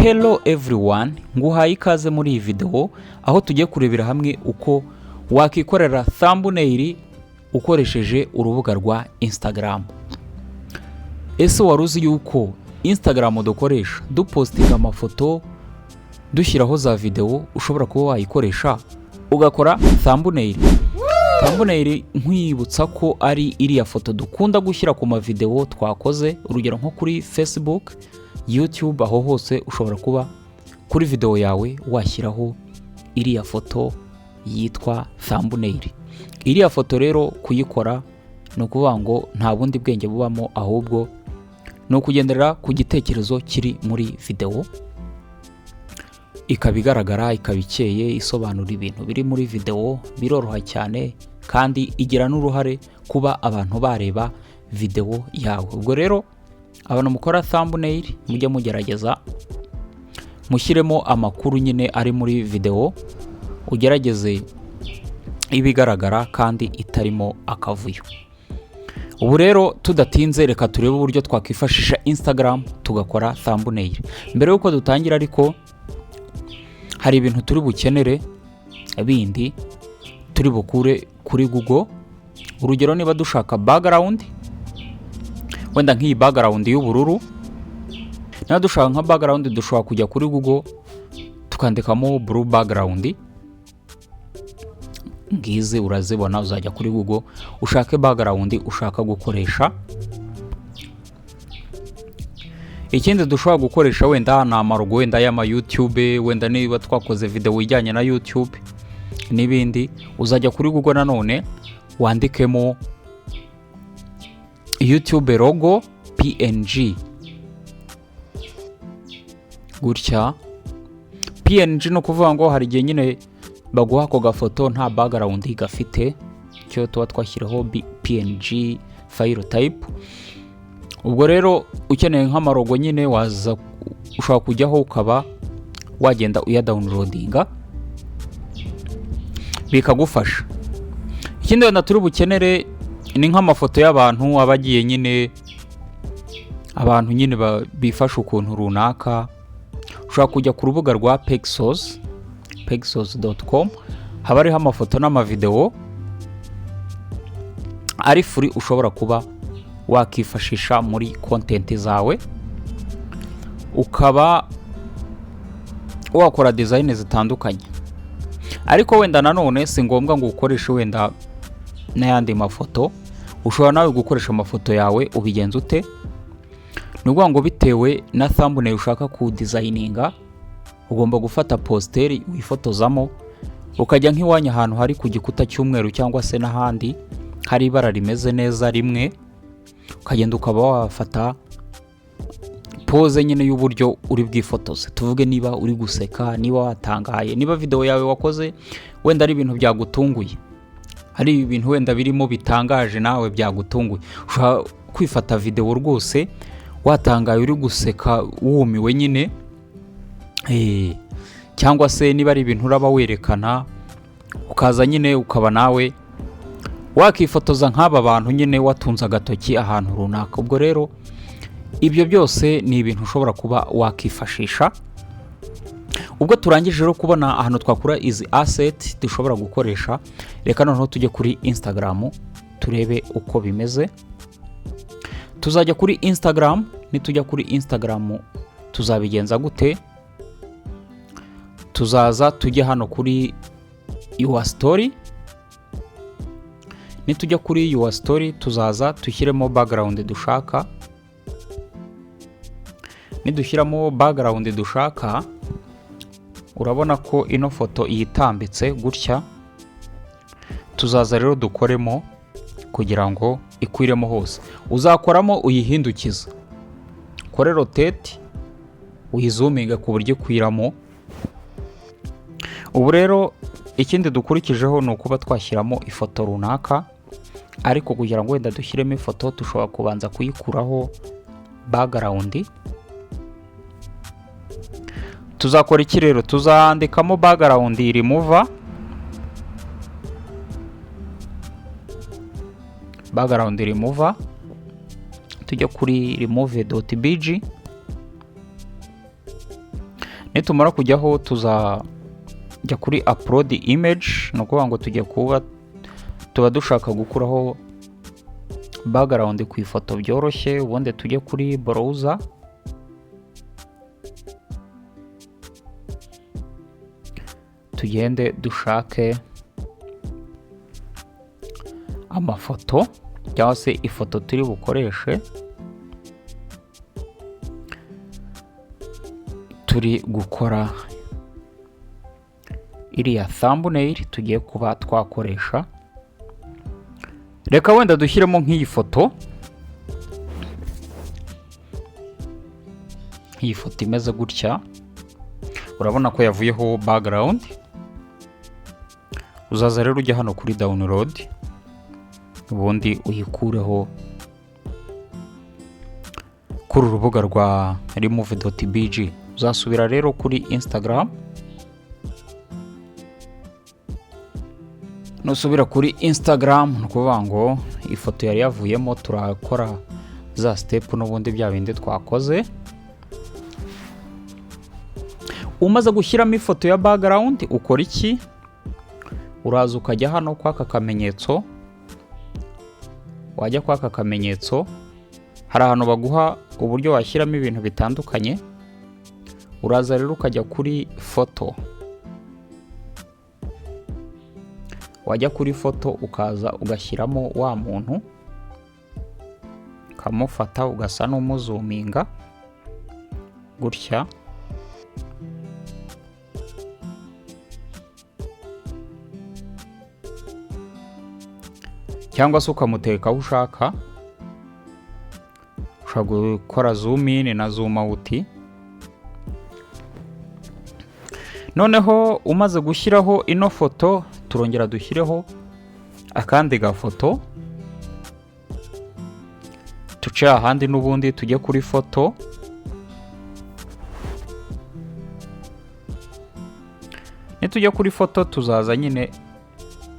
Hello everyone, nguhaye ikaze muri iyi video aho tugiye kurebera hamwe uko wakikorera thumbnail ukoresheje urubuga rwa Instagram. Ese waruzi yuko Instagram dukoresha dupostinga amafoto, dushyiraho za video, ushobora kuba wayikoresha ugakora thumbnail. Thumbnail nkwibutsa ko ari iriya foto dukunda gushyira ku ma video twakoze, urugero nko kuri Facebook, YouTube, aho hose ushobora kuba kuri video yawe washyiraho iriya foto yitwa thumbnail. Iriya foto rero kuyikora no kuvuga ngo nta bundi bwenge bubamo, ahubwo no kugendera ku gitekerezo kiri muri video, ikabigaragara, ikabikeye, isobanura ibintu biri muri video, biroroha cyane kandi igira n'uruhare kuba abantu bareba video yawe. Ubwo rero abantu mukora thumbnail mujye mugerageza mushyiremo amakuru nyine ari muri video, ugerageze ibigaragara kandi itarimo akavuyo. Ubu rero tudatinze reka turebe uburyo twakwifashisha Instagram tugakora thumbnail. Mbere yuko dutangira ariko hari ibintu turi bukenere bindi turi bukure kuri Google. Urugero niba dushaka background, wenda nk'iyi background y'ubururu, niba dushaka nka background dushobora kujya kuri Google tukandikamo blue background, ngize urazibona, uzajya kuri Google ushake background ushaka gukoresha. Ikindi dushobora gukoresha wenda na amarogo wenda y'ama YouTube, wenda niba twakoze video ijyanye na YouTube n'ibindi, uzajya kuri Google nanone wandikemo YouTube logo PNG, gutya. PNG no kuvuga ngo hari igihe nyine baguha ako gafoto nta background gafite, cyo tuba twashyiraho PNG file type. Ubwo rero ukeneye nk'amarogo nyine waza ushobora kujyaho ukaba wagenda uya downloadinga bikagufasha. Ikindi wenda turi bukenere ni nk'amafoto y'abantu abagiye nyine, abantu nyine bifasha ukuntu runaka. Ushobora kujya ku rubuga rwa pexels.com, haba hariho amafoto n'amavideo ari free ushobora kuba wakifashisha muri content zawe, ukaba wakora design zitandukanye. Ariko wenda nanone si ngombwa ngo ukoreshe wenda n'ayandi mafoto, ushobora nawe gukoresha amafoto yawe. Ubigenza ute? Nukuvuga ngo bitewe na thumbnail ushaka ku designinga, ugomba gufata poster wifotozamo, ukajya nk'iwanya ahantu hari ku gikuta cy'umweru cyangwa se n'ahandi hari ibara rimeze neza rimwe, ukagenda ukaba wafata pose nyine y'uburyo uri bwifotoze. Tuvuge niba uri guseka, niba watangaye, niba video yawe wakoze wenda ari ibintu byagutunguye, hari ibintu wenda birimo bitangaje nawe byagutunguye, ushobora kwifata video rwose watangaye uri guseka wumiwe nyine, cyangwa se niba ari ibintu uraba werekana ukaza nyine ukaba nawe wakifotoza nk'aba bantu nyine watunze agatoki ahantu runaka. Ubwo rero ibyo byose ni ibintu ushobora kuba wakifashisha. Ubwo turangije rero kubona ahantu twakura izi asset dushobora gukoresha, reka noneho tujye kuri Instagram turebe uko bimeze. Tuzajya kuri Instagram, nitujya kuri Instagram tuzabigenza gute? Tuzaza tujye hano kuri your story, nitujya kuri your story tuzaza tushyiremo background dushaka. Nidushyiramo background dushaka, urabona ko ino foto yitambitse gutya. Tuzaza rero dukoremo kugira ngo ikwiremo hose. Uzakoramo uyihindukiza, kore rotate, uyizuminga ku buryo ikwiramo. Ubu rero ikindi dukurikijeho ni ukuba twashyiramo ifoto runaka, ariko kugira ngo wenda dushyiremo ifoto dushobora kubanza kuyikuraho background. Tuzakora iki rero? Tuzandikamo background remover, tujya kuri remove.bg, nitumara kujyaho tuzajya kuri upload image, ni ukuvuga ngo tuba dushaka gukuraho background ku ifoto byoroshye. Ubundi tujye kuri browser, tugende dushake amafoto cyangwa se ifoto turi bukoreshe turi gukora iriya thumbnail tugiye kuba twakoresha. Reka wenda dushyiremo nk'iyi foto, iyi foto imeze gutya, urabona ko yavuyeho background. Uzaza rero ujya hano kuri download, ubundi uyikureho kuri urubuga rwa remove.bg. Uzasubira rero kuri Instagram, nusubira kuri Instagram ni ukuvuga ngo ifoto yari yavuyemo turakora za step n'ubundi bya bindi twakoze. Umaze gushyiramo ifoto ya background ukora iki? Uraza ukajya hano kwaka kamenyetso, wajya kwaka kamenyetso, hari ahantu baguha uburyo washyiramo ibintu bitandukanye. Uraza rero ukajya kuri foto, wajya kuri foto ukaza ugashyiramo wa muntu, ukamufata ugasa n'umuzuminga gutya, cyangwa se ukamuteka aho ushaka. Ushobora gukora zoom in na zoom out. Noneho umaze gushyiraho ino foto, turongera dushyireho akandi gafoto, tuce ahandi n'ubundi tujye kuri foto. Nitujya kuri foto tuzaza nyine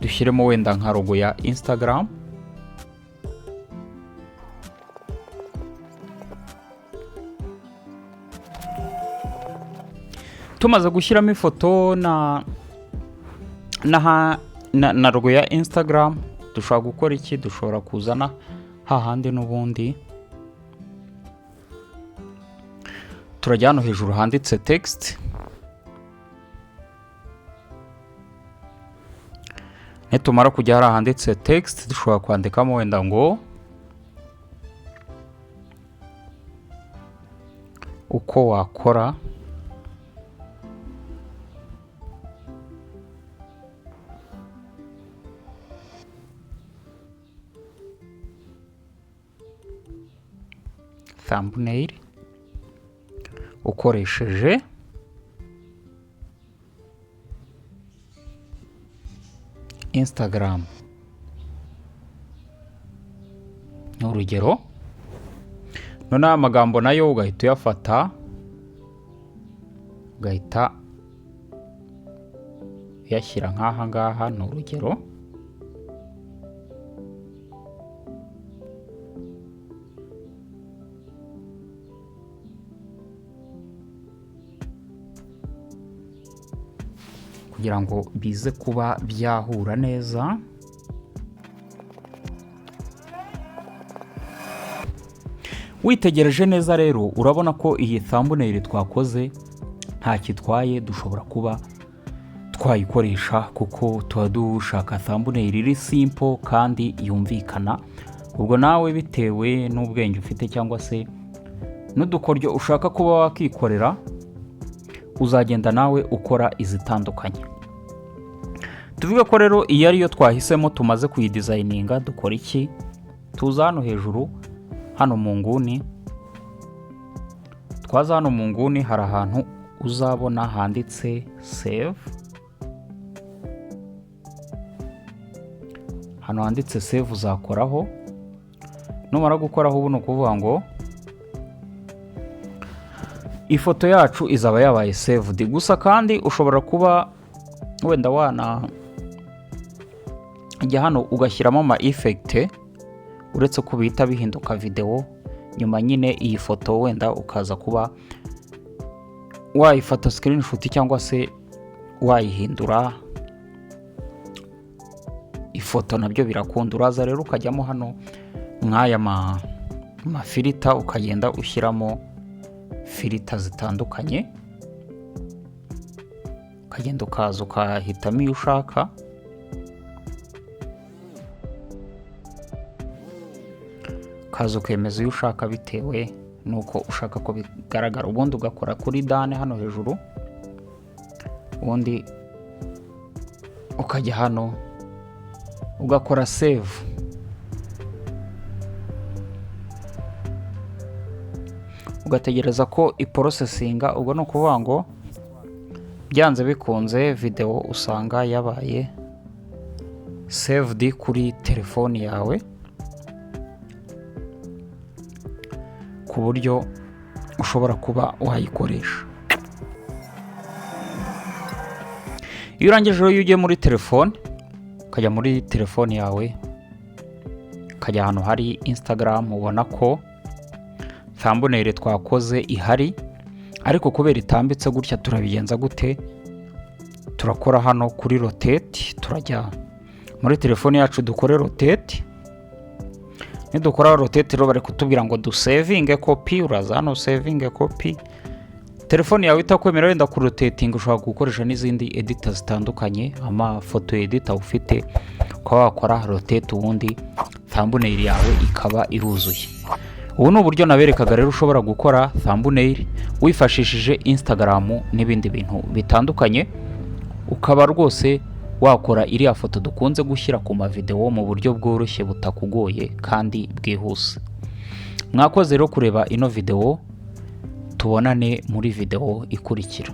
dushyiremo wenda nka logo ya Instagram. Tumaze gushyiramo ifoto na logo ya Instagram, dushobora gukora iki? Dushobora kuzana hahandi n'ubundi turajya hano hejuru handitse text, nitumara kujya hari ahanditse text dushobora kwandikamo wenda ngo uko wakora thumbnail ukoresheje Instagram. Ni urugero. Noneho amagambo nayo ugahita uyafata, ugahita uyashyira nk'aha ngaha. Ni urugero. Kugira ngo bize kuba byahura neza. Witegereje neza rero urabona ko iyi thumbnail twakoze nta kitwaye, dushobora kuba twayikoresha kuko tuba dushaka thumbnail iri simple kandi yumvikana. Ubwo nawe bitewe n'ubwenge ufite cyangwa se n'udukoryo ushaka kuba wakikorera, uzagenda nawe ukora izitandukanye. Tuvuga ko rero iyi ariyo twahisemo tumaze kuyidesigninga. Dukora iki? Tuza hano hejuru, hano mu nguni. Twaza hano mu nguni hari ahantu uzabona handitse save. Hano handitse save uzakoraho. Numara gukoraho ubu ni ukuvuga ngo ifoto yacu izaba yabaye saved. Gusa kandi ushobora kuba wenda ijya hano ugashyiramo ama effect, uretse ko bihita bihinduka video nyuma nyine iyi foto wenda ukaza kuba wayifata screenshot cyangwa se wayihindura ifoto nabyo birakunda. Uraza rero ukajyamo hano mw'aya mafilita ukagenda ushyiramo filita zitandukanye, ukagenda ukaza ukahitamo iyo ushaka, ukaza ukemeza iyo ushaka bitewe nuko ushaka ko bigaragara. Ubundi ugakora kuri dane hano hejuru, ubundi ukajya hano ugakora save, ugategereza ko iporosesinga. ubwo ni ukuvuga ngo byanze bikunze video usanga yabaye saved kuri telefoni yawe, ku buryo ushobora kuba wayikoresha. Iyo urangije rero, iyo ugiye muri telefone, ukajya muri telefoni yawe, ukajya ahantu hari Instagram, ubona ko thumbnail twakoze ihari, ariko kubera itambitse gutya turabigenza gute? Turakora hano kuri rotate, turajya muri telefoni yacu dukore rotate. Nidukora rotate rero bari kutubwira ngo dusavinge copy. Uraza hano saving copy. Telefoni yawe itakwemera wenda ku rotating, ushobora gukoresha n'izindi editor zitandukanye, amafoto editor ufite, ukaba wakora rotate ubundi thumbnail yawe ikaba iruzuye. Ubu ni uburyo naberekaga rero ushobora gukora thumbnail wifashishije Instagram n'ibindi bintu bitandukanye, ukaba rwose wakora iriya foto dukunze gushyira ku mavideo mu buryo bworoshye butakugoye kandi bwihuse. Mwakoze rero kureba ino video, tubonane muri video ikurikira.